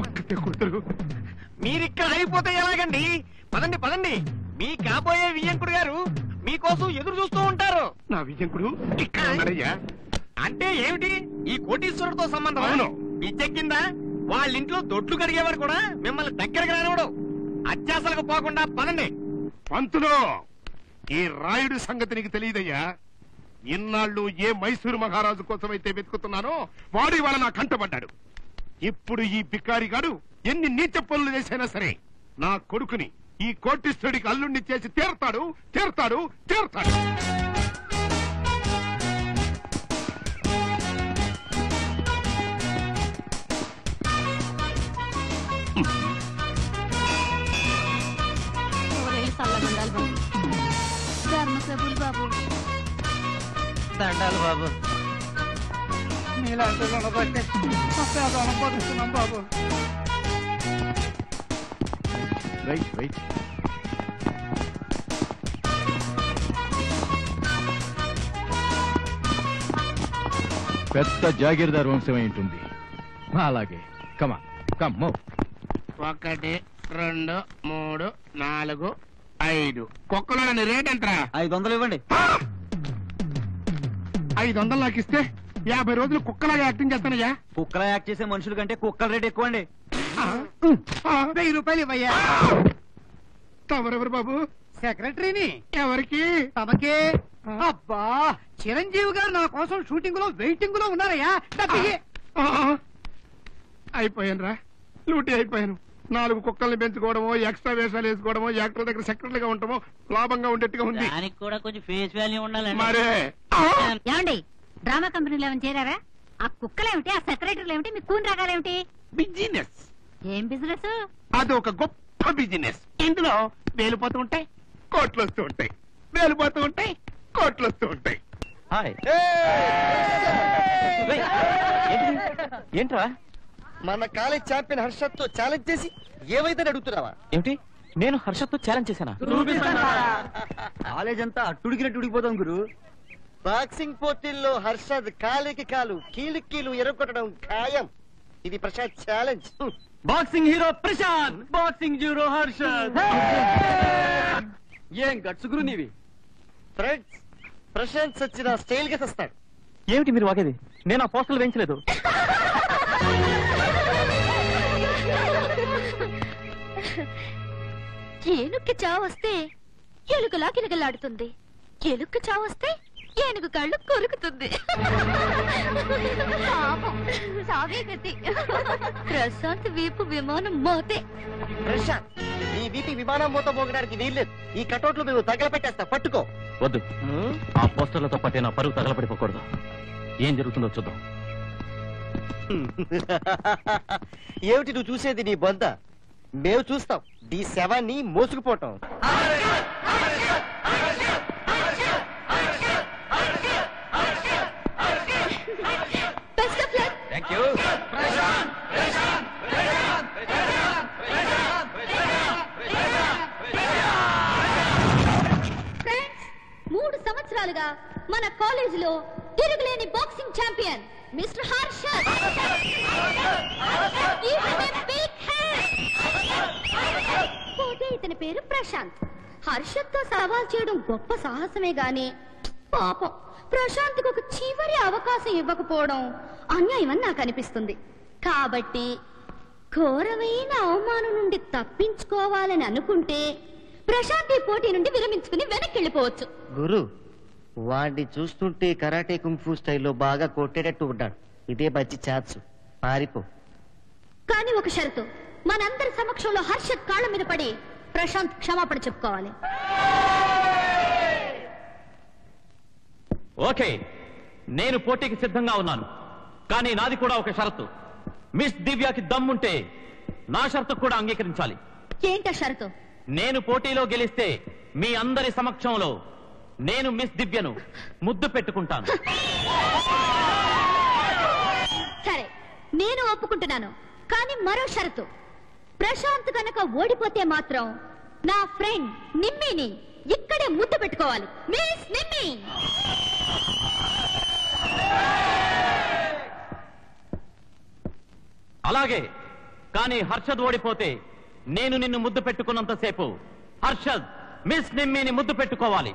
ఒక్కతే కూతురు. మీరిక్కడ అయిపోతే ఎలాగండి? పదండి పదండి, మీ కాబోయే వియ్యంకుడు గారు మీకోసం ఎదురు చూస్తూ ఉంటారు. నా విజయంకుడు ఇక్కడ ఉన్నాడయ్యా. అంటే ఏమిటి? ఈ కోటీశ్వరుడితో సంబంధం? అవును. పిచ్చెక్కిందా? వాళ్ళింట్లో దొడ్లు కడిగేవారు కూడా మిమ్మల్ని దగ్గరకు రానివ్వడు. అత్యాసలకు పోకుండా పదండి. పంతులు, ఈ రాయుడు సంగతి నీకు తెలియదయ్యా. ఇన్నాళ్ళు ఏ మైసూరు మహారాజు కోసమైతే వెతుకుతున్నానో వాడి వాళ్ళ నా కంటపడ్డాడు. ఇప్పుడు ఈ బికారిగాడు ఎన్ని నీచ పనులు చేసైనా సరే నా కొడుకుని ఈ కోటీశ్వరుడికి అల్లుణ్ణి చేసి తీరతాడు తీరతాడు తీరతాడు. బాబు దండాలు బాబు, మీలాంటి రుణపట్టి పేదవాళ్ళం బతుకుతున్నాం బాబు. పెద్ద జాగీర్దార్ వంశం ఉంటుంది. అలాగే కమా కమ్. 1 2 3 4 5 కుక్కలోని రేట్ ఎంతరా? 500 ఇవ్వండి. 500 నాకు ఇస్తే 50 రోజులు కుక్కలాగా యాక్టింగ్ చేస్తానయ్యా. కుక్కలా యాక్ట్ చేసే మనుషుల కంటే కుక్కల రేట్ ఎక్కువ అండి. 1000 రూపాయలు ఇవ్వయ్యా. తమరెవరు బాబు? సెక్రటరీని. ఎవరికి? తమకే. అబ్బా, చిరంజీవి గారు నా కోసం షూటింగ్ లో వెయిటింగ్ లో ఉన్నారయ్యా. అయిపోయాను రా, లూటీ అయిపోయాను. 4 కుక్కల్ని పెంచుకోవడమో, ఎక్స్ట్రా వేషాలు వేసుకోవడమో, యాక్టర్ దగ్గర సెక్రటరీగా ఉండటమో లాభంగా ఉండేట్టుగా ఉంది. దానికి కూడా కొంచెం ఫేస్ వాల్యూ ఉండాలి. మరే ఏమండి, డ్రామా కంపెనీలో ఏమైనా చేరారా? ఆ కుక్కలేమిటి, ఆ సెక్రటరీలు ఏమిటి, మీ కూని రకాలేమిటి? బిజినెస్. ఏం బిజినెస్? అది ఒక గొప్ప బిజినెస్. ఇందులో వేలిపోతూ ఉంటాయి, కోట్లు వస్తూ ఉంటాయి, వేలిపోతూ ఉంటాయి, కోట్లు వస్తూ ఉంటాయి. ఏంట్రా? మన కాలేజ్ ఛాంపియన్ హర్షత్ తో ఛాలెంజ్ చేసి ఏమైతే అడుగుతున్నావా? ఏమిటి, నేను హర్షత్ తో ఛాలెంజ్ చేశానా? కాలేజ్ అంతా అట్టుడికినట్టు ఉడికిపోతాం గురు. బాక్సింగ్ పోటీల్లో హర్షద్ కాలికి కాలు, కీలుకి కీలు ఎరగొట్టడం ఖాయం. ఇది Prashant challenge. Boxing hero Prashant, boxing hero Harshad. ఏం గట్స్ గురు నీవి. ఫ్రెండ్స్, ప్రశాంత్ సచ్చిన స్టైల్ గా వస్తాడు. ఏమిటి మీరు వాగేది? నేను ఆ పోస్టర్లు వేయించలేదు. ఏనుక్కి చావొస్తే ఎలుకలా కిలకలాడుతుంది, ఎలుక్కి చావొస్తే ఏనుగు కళ్ళు కొరుకుతుంది. ప్రశాంత్ వీపు విమానం మోతే. ప్రశాంత్, ఈ వీపి విమానం మూత మోగడానికి వీల్లేదు. ఈ కటౌట్లు మేము తగలపెట్టేస్తా, పట్టుకో. వద్దు, ఆ పోస్టర్లతో పాటే నా పరుగు తగలపడిపోకూడదు. ఏం జరుగుతుందో చూద్దాం. ఏమిటి నువ్వు చూసేది? నీ బొంద. మేము చూస్తాం నీ శవాన్ని మోసుకుపోవటం. ఫ్రెండ్స్, 3 సంవత్సరాలుగా మన కాలేజీలో తిరుగులేని బాక్సింగ్ ఛాంపియన్ మిస్టర్ హర్షద్. పోతే ఇతని పేరు ప్రశాంత్. హర్షద్ తో సవాల్ చేయడం గొప్ప సాహసమే గాని పాపం ప్రశాంత్ కు ఒక చివరి అవకాశం ఇవ్వకపోవడం అన్యాయమని నాకు అనిపిస్తుంది. కాబట్టి ఘోరమైన అవమానం నుండి తప్పించుకోవాలని అనుకుంటే ప్రశాంత్ ఈ పోటీ నుండి విరమించుకుని వెనక్కి వెళ్ళిపోవచ్చు. గురు, వాడిని చూస్తుంటే కరాటే కుంఫు స్టైల్లో బాగా కొట్టేటట్టు ఉన్నాడు. ఇదే మంచి ఛాన్స్, పారిపో. కానీ ఒక షరతు, మనందరి సమక్షంలో హర్షద్ కాళ్ళ మీద పడి ప్రశాంత్ క్షమాపణ చెప్పుకోవాలి. ఓకే, నేను పోటీకి సిద్ధంగా ఉన్నాను. కానీ నాది కూడా ఒక షరతు. మిస్ దివ్యకి దమ్ముంటే నా షరతు కూడా అంగీకరించాలి. ఏంటా షరతు? నేను పోటీలో గెలిస్తే మీ అందరి సమక్షంలో నేను మిస్ దివ్యను ముద్దు పెట్టుకుంటాను. సరే, నేను ఒప్పుకుంటున్నాను. కానీ మరో షరతు, ప్రశాంత్ కనుక ఓడిపోతే మాత్రం నా ఫ్రెండ్ నిమ్మిని ఇక్కడే ముద్దు పెట్టుకోవాలి. మిస్ నిమ్మి. అలాగే కానీ హర్షద్ ఓడిపోతే నేను నిన్ను ముద్దు పెట్టుకున్నంతసేపు హర్షద్ మిస్ నిమ్మిని ముద్దు పెట్టుకోవాలి.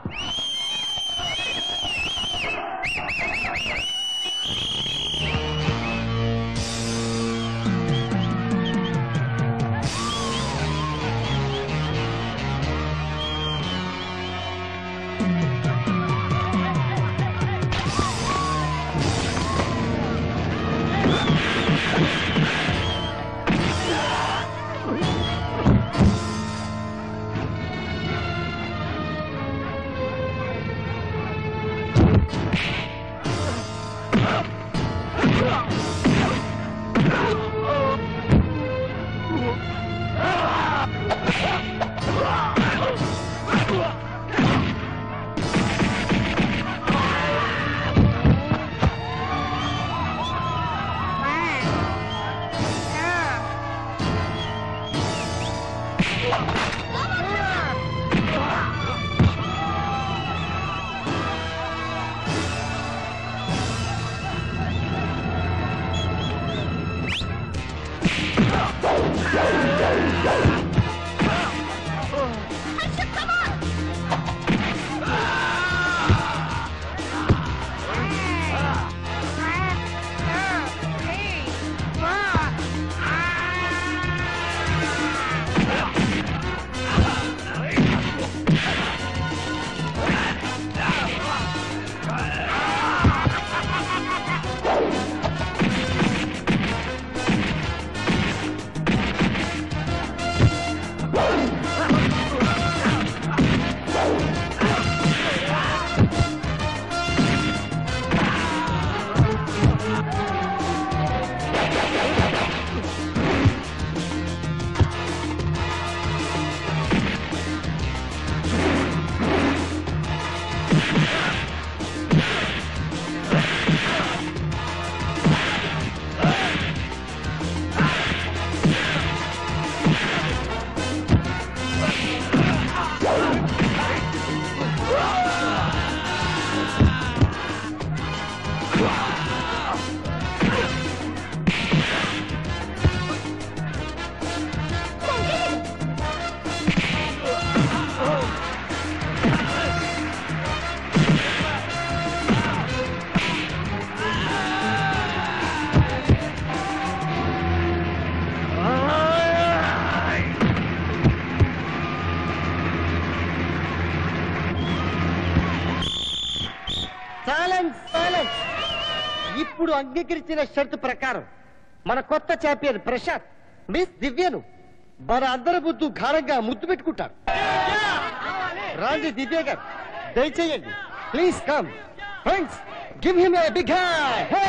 ఇప్పుడు అంగీకరించిన షరతు ప్రకారం మన కొత్త ఛాంపియన్ ప్రశాంత్ మిస్ దివ్యను మన అందరి ముందు ఘనంగా ముద్దు పెట్టుకుంటారు. రాండి దివ్య గారు, దయచేయండి. Please come friends, give him a big hand. Hey